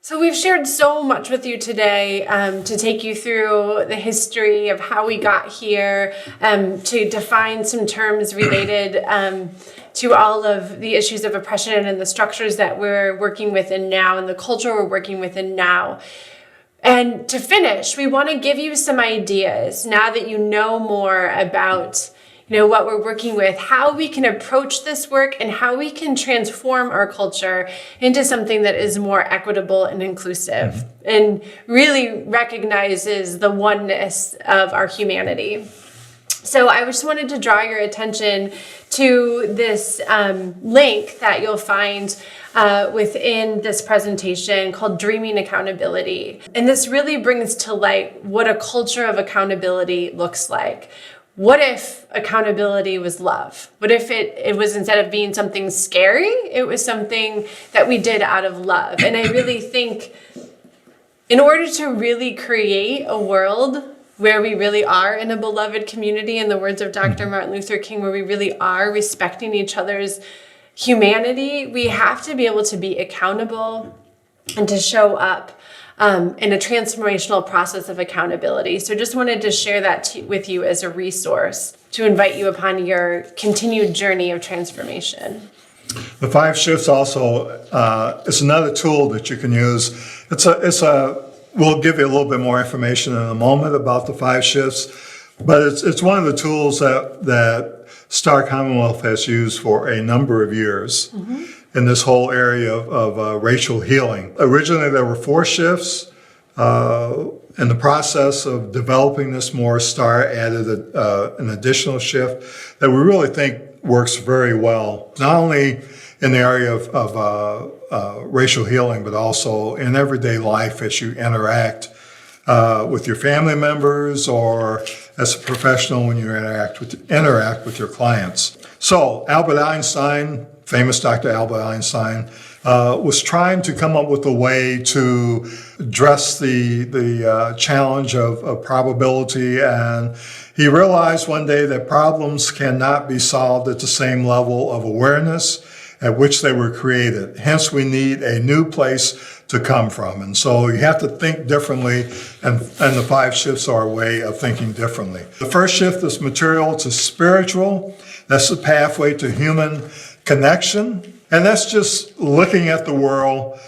So we've shared so much with you today to take you through the history of how we got here, to define some terms related to all of the issues of oppression and the structures that we're working within now and the culture we're working within now. And to finish, we want to give you some ideas now that you know more about what we're working with, how we can approach this work and how we can transform our culture into something that is more equitable and inclusive and really recognizes the oneness of our humanity. So I just wanted to draw your attention to this link that you'll find within this presentation called Dreaming Accountability. And this really brings to light what a culture of accountability looks like. What if accountability was love? What if it was, instead of being something scary, it was something that we did out of love? And I really think in order to really create a world where we really are in a beloved community, in the words of Dr. Martin Luther King, where we really are respecting each other's humanity, we have to be able to be accountable and to show up in a transformational process of accountability. So just wanted to share that with you as a resource to invite you upon your continued journey of transformation. The 5 shifts also is another tool that you can use. We'll give you a little bit more information in a moment about the 5 shifts, but it's one of the tools that Star Commonwealth has used for a number of years. In this whole area of racial healing. Originally, there were 4 shifts. In the process of developing this more, Star added an additional shift that we really think works very well, not only in the area of racial healing, but also in everyday life as you interact with your family members or as a professional when you interact with your clients. So Albert Einstein, famous Dr. Albert Einstein, was trying to come up with a way to address the challenge of probability, and he realized one day that problems cannot be solved at the same level of awareness at which they were created. Hence, we need a new place to come from. And so you have to think differently, and the 5 shifts are a way of thinking differently. The first shift is material to spiritual. That's the pathway to human connection. And that's just looking at the world,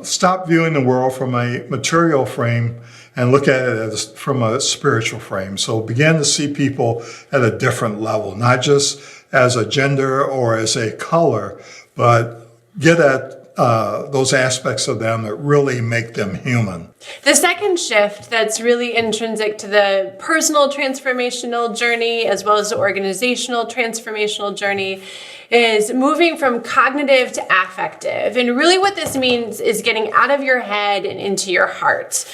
stop viewing the world from a material frame and look at it from a spiritual frame. So begin to see people at a different level, not just as a gender or as a color, but get at those aspects of them that really make them human. The second shift that's really intrinsic to the personal transformational journey as well as the organizational transformational journey is moving from cognitive to affective. And really what this means is getting out of your head and into your heart.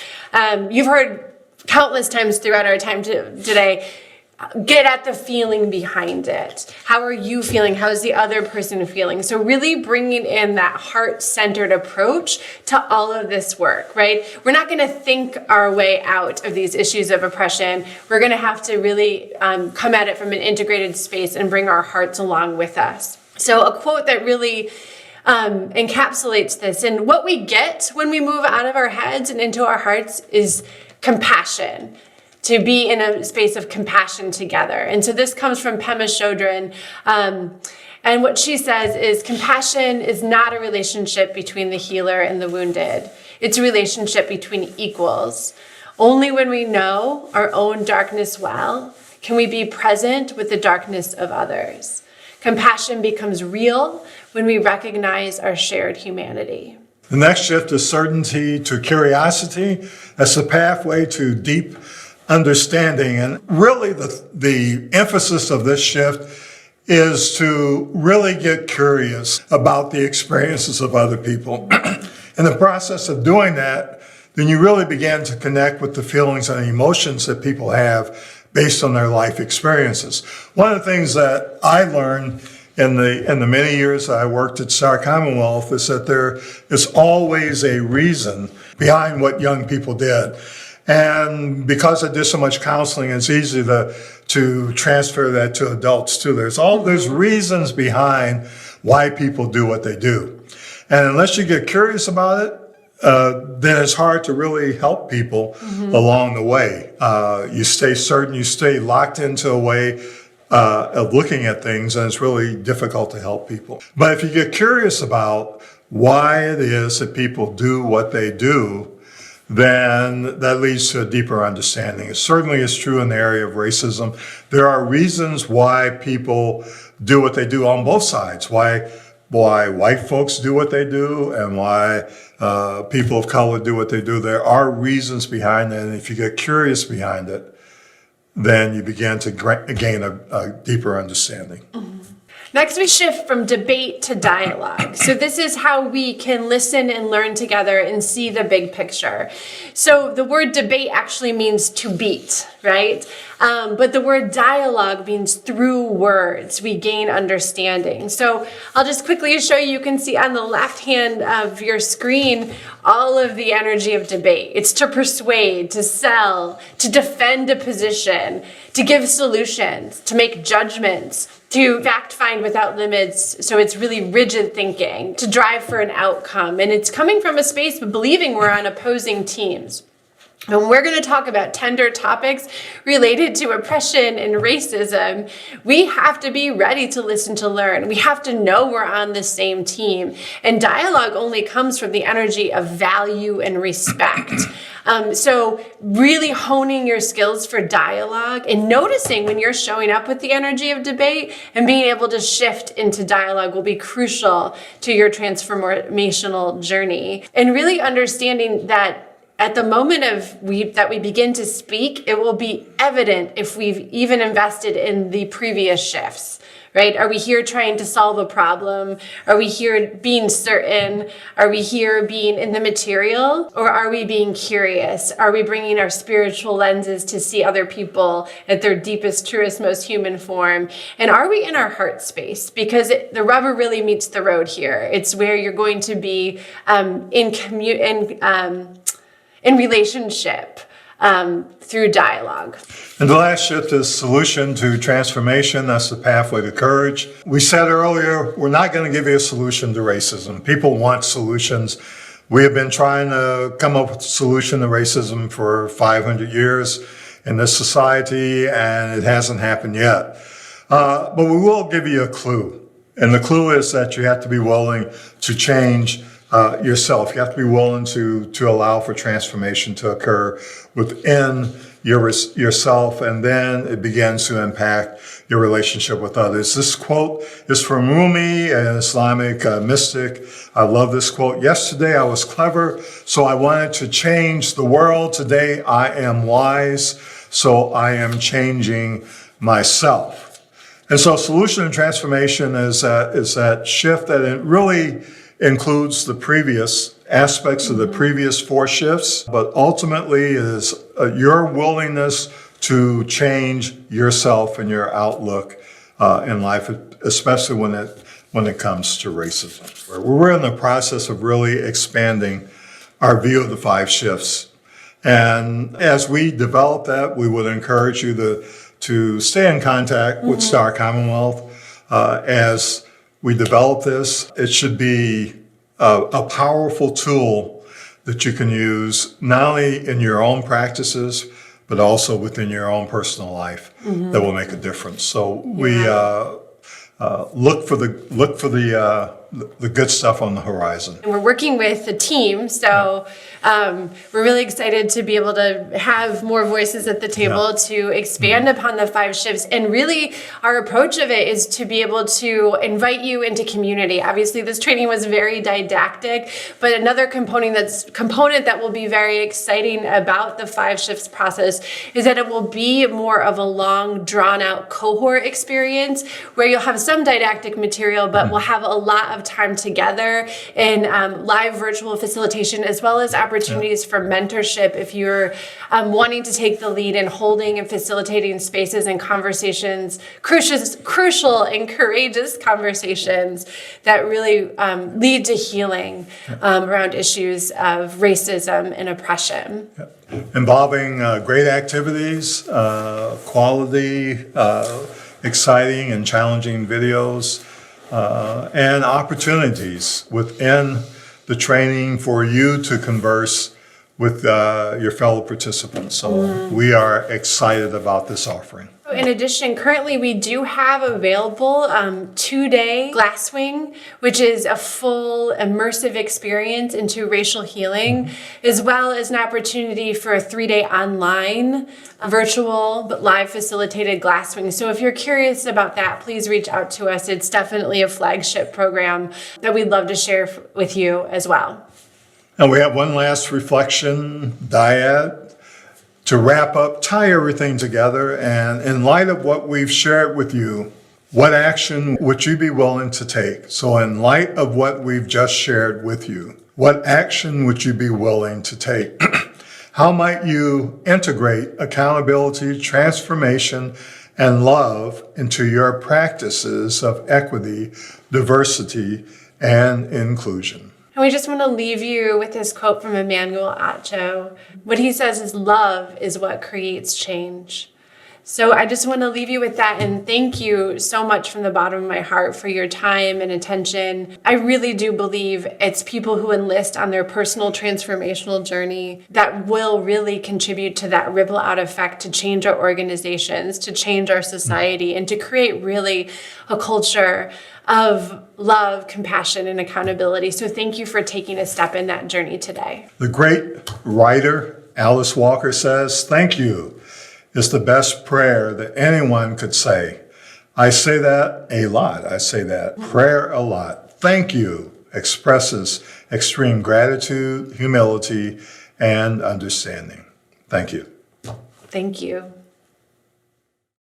You've heard countless times throughout our time today, get at the feeling behind it. How are you feeling? How is the other person feeling? So really bringing in that heart-centered approach to all of this work, right? We're not going to think our way out of these issues of oppression. We're going to have to really come at it from an integrated space and bring our hearts along with us. So a quote that really encapsulates this, and what we get when we move out of our heads and into our hearts is compassion. To be in a space of compassion together. And so this comes from Pema Chodron. And what she says is compassion is not a relationship between the healer and the wounded. It's a relationship between equals. Only when we know our own darkness well can we be present with the darkness of others. Compassion becomes real when we recognize our shared humanity. The next shift is certainty to curiosity. That's the pathway to deep understanding. And really the emphasis of this shift is to really get curious about the experiences of other people. In the process of doing that, then you really begin to connect with the feelings and emotions that people have based on their life experiences. One of the things that I learned in the many years I worked at Star Commonwealth is that there is always a reason behind what young people did. And because I did so much counseling, it's easy to transfer that to adults too. There's reasons behind why people do what they do. And unless you get curious about it, then it's hard to really help people along the way. You stay locked into a way of looking at things, and it's really difficult to help people. But if you get curious about why it is that people do what they do, then that leads to a deeper understanding. It certainly is true in the area of racism. There are reasons why people do what they do on both sides. Why white folks do what they do and why people of color do what they do. There are reasons behind it, and if you get curious behind it, then you begin to gain a deeper understanding. Next, we shift from debate to dialogue. So this is how we can listen and learn together and see the big picture. So the word debate actually means to beat, right? But the word dialogue means through words, we gain understanding. So I'll just quickly show you. You can see on the left hand of your screen all of the energy of debate. It's to persuade, to sell, to defend a position, to give solutions, to make judgments, to fact find without limits. So it's really rigid thinking, to drive for an outcome. And it's coming from a space of believing we're on opposing teams. And we're going to talk about tender topics related to oppression and racism. We have to be ready to listen to learn. We have to know we're on the same team. And dialogue only comes from the energy of value and respect. So really honing your skills for dialogue and noticing when you're showing up with the energy of debate and being able to shift into dialogue will be crucial to your transformational journey. And really understanding that at the moment that we begin to speak, it will be evident if we've even invested in the previous shifts, right? Are we here trying to solve a problem? Are we here being certain? Are we here being in the material? Or are we being curious? Are we bringing our spiritual lenses to see other people at their deepest, truest, most human form? And are we in our heart space? Because the rubber really meets the road here. It's where you're going to be in relationship through dialogue. And the last shift is solution to transformation. That's the pathway to courage. We said earlier, we're not going to give you a solution to racism. People want solutions. We have been trying to come up with a solution to racism for 500 years in this society, and it hasn't happened yet. But we will give you a clue. And the clue is that you have to be willing to change yourself. You have to be willing to allow for transformation to occur within yourself, and then it begins to impact your relationship with others. This quote is from Rumi, an Islamic mystic. I love this quote. Yesterday I was clever, so I wanted to change the world. Today I am wise, so I am changing myself. And so solution and transformation is that shift that it really includes the previous aspects of the previous four shifts, but ultimately is your willingness to change yourself and your outlook in life, especially when it comes to racism. We're in the process of really expanding our view of the five shifts. And as we develop that, we would encourage you to stay in contact with Star Commonwealth as we develop this. It should be a powerful tool that you can use not only in your own practices, but also within your own personal life that will make a difference. So we look for the good stuff on the horizon. And we're working with a team, so we're really excited to be able to have more voices at the table to expand upon the five shifts. And really, our approach of it is to be able to invite you into community. Obviously, this training was very didactic, but another component that will be very exciting about the five shifts process is that it will be more of a long, drawn-out cohort experience where you'll have some didactic material, but we'll have a lot of time together in live virtual facilitation, as well as opportunities for mentorship if you're wanting to take the lead in holding and facilitating spaces and conversations, crucial and courageous conversations that really lead to healing around issues of racism and oppression. Involving great activities, quality, exciting and challenging videos, and opportunities within the training for you to converse with your fellow participants. So we are excited about this offering. In addition, currently we do have available 2-day Glasswing, which is a full immersive experience into racial healing, as well as an opportunity for a 3-day online, virtual but live facilitated Glasswing. So if you're curious about that, please reach out to us. It's definitely a flagship program that we'd love to share with you as well. And we have one last reflection dyad to wrap up, tie everything together, and in light of what we've shared with you, what action would you be willing to take? So in light of what we've just shared with you, what action would you be willing to take? How might you integrate accountability, transformation, and love into your practices of equity, diversity, and inclusion? And we just want to leave you with this quote from Emmanuel Acho. What he says is, love is what creates change. So I just want to leave you with that, and thank you so much from the bottom of my heart for your time and attention. I really do believe it's people who enlist on their personal transformational journey that will really contribute to that ripple out effect to change our organizations, to change our society, and to create really a culture of love, compassion, and accountability. So thank you for taking a step in that journey today. The great writer Alice Walker says, "Thank you is the best prayer that anyone could say." I say that a lot. I say that prayer a lot. Thank you expresses extreme gratitude, humility, and understanding. Thank you. Thank you.